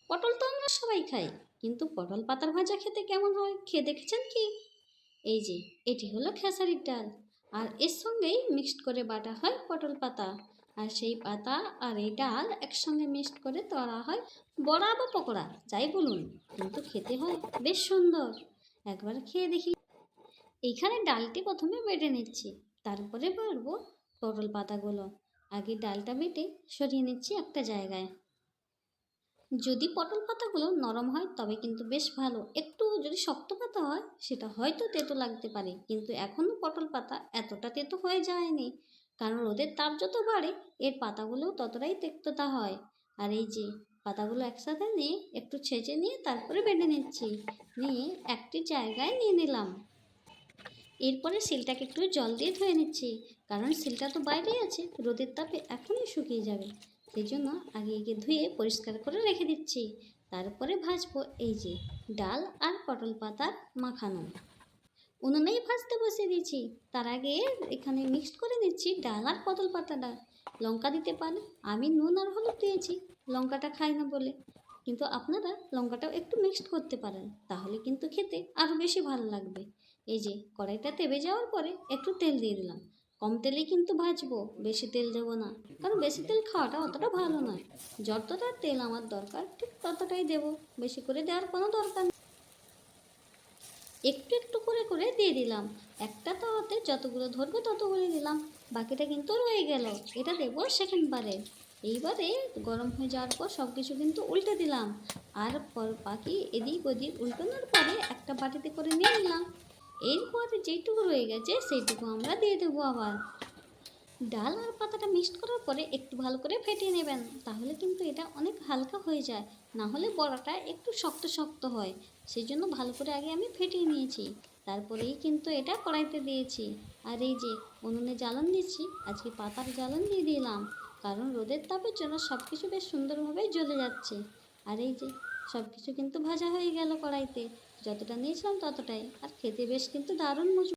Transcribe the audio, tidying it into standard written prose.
পটল তো আমরা সবাই খাই, কিন্তু পটল পাতার ভাজা খেতে কেমন হয় খেয়ে দেখেছেন কি? এই যে, এটি হলো খেসারির ডাল, আর এর সঙ্গেই মিক্সড করে বাটা হয় পটল পাতা। আর সেই পাতা আর এই ডাল একসঙ্গে মিক্সড করে তলা হয় বড়া বা পকোড়া, যাই বলুন, কিন্তু খেতে হয় বেশ সুন্দর। একবার খেয়ে দেখি। এইখানে ডালটি প্রথমে বেটে নিচ্ছি, তারপরে বাড়বো পটল পাতাগুলো। আগে ডালটা বেটে সরিয়ে নিচ্ছি একটা জায়গায়। যদি পটল পাতাগুলো নরম হয় তবে কিন্তু বেশ ভালো, একটু যদি শক্ত পাতা হয় সেটা হয়তো তেতো লাগতে পারে, কিন্তু এখনও পটল পাতা এতটা তেতো হয়ে যায়নি, কারণ রোদের তাপ যত বাড়ে এর পাতাগুলোও ততটাই তেক্ততা হয়। আর এই যে, পাতাগুলো একসাথে নিয়ে একটু ছেঁচে নিয়ে তারপরে বেটে নিচ্ছি, নিয়ে একটি জায়গায় নিয়ে নিলাম। এরপরে শিলটাকে একটু জল দিয়ে ধুয়ে নিচ্ছি, কারণ শিলটা তো বাইরেই আছে, রোদের তাপে এখনই শুকিয়ে যাবে। সেই জন্য আগে একে ধুয়ে পরিষ্কার করে রেখে দিচ্ছি। তারপরে ভাজবো এই যে ডাল আর পটল পাতার মাখানো। উনুনেই ভাজতে বসিয়ে দিয়েছি। তার আগে এখানে মিক্সড করে নিচ্ছি ডাল আর পটল পাতাটা। লঙ্কা দিতে পারেন, আমি নুন আর হলুদ দিয়েছি, লঙ্কাটা খাই না বলে। কিন্তু আপনারা লঙ্কাটাও একটু মিক্সড করতে পারেন, তাহলে কিন্তু খেতে আরও বেশি ভালো লাগবে। এই যে কড়াইটা তেবে যাওয়ার পরে একটু তেল দিয়ে দিলাম। কম তেলেই কিন্তু ভাজবো, বেশি তেল দেবো না, কারণ বেশি তেল খাওয়াটা অতটা ভালো নয়। যতটা তেল আমার দরকার ঠিক ততটাই দেবো, বেশি করে দেওয়ার কোনো দরকার নেই। একটু একটু করে করে দিয়ে দিলাম, একটা তাওয়াতে যতগুলো ধরবে ততগুলো দিলাম, বাকিটা কিন্তু রয়ে গেল, এটা দেবো সেকেন্ড বারে। এইবারে গরম হয়ে যাওয়ার পর সব কিছু কিন্তু উল্টে দিলাম, আর বাকি এদিক ওদিক উল্টানোর পরে একটা বাটিতে করে নিয়ে নিলাম। এরপরে যেটুকু রয়ে গেছে সেইটুকু আমরা দিয়ে দেবো আবার। ডাল আর পাতাটা মিক্সড করার পরে একটু ভালো করে ফেটিয়ে নেবেন, তাহলে কিন্তু এটা অনেক হালকা হয়ে যায়, না হলে বড়াটা একটু শক্ত শক্ত হয়। সেই জন্য ভালো করে আগে আমি ফেটিয়ে নিয়েছি, তারপরেই কিন্তু এটা কড়াইতে দিয়েছি। আর এই যে উনুনে জ্বালান দিচ্ছি, আজকে পাতার জ্বালান দিয়ে দিলাম, কারণ রোদের তাপের জন্য সব কিছু বেশ সুন্দরভাবে জ্বলে যাচ্ছে। আর এই যে সব কিছু কিন্তু ভাজা হয়ে গেল কড়াইতে, যতটা নিয়েছিলাম ততটাই, আর খেতে বেশ কিন্তু দারুণ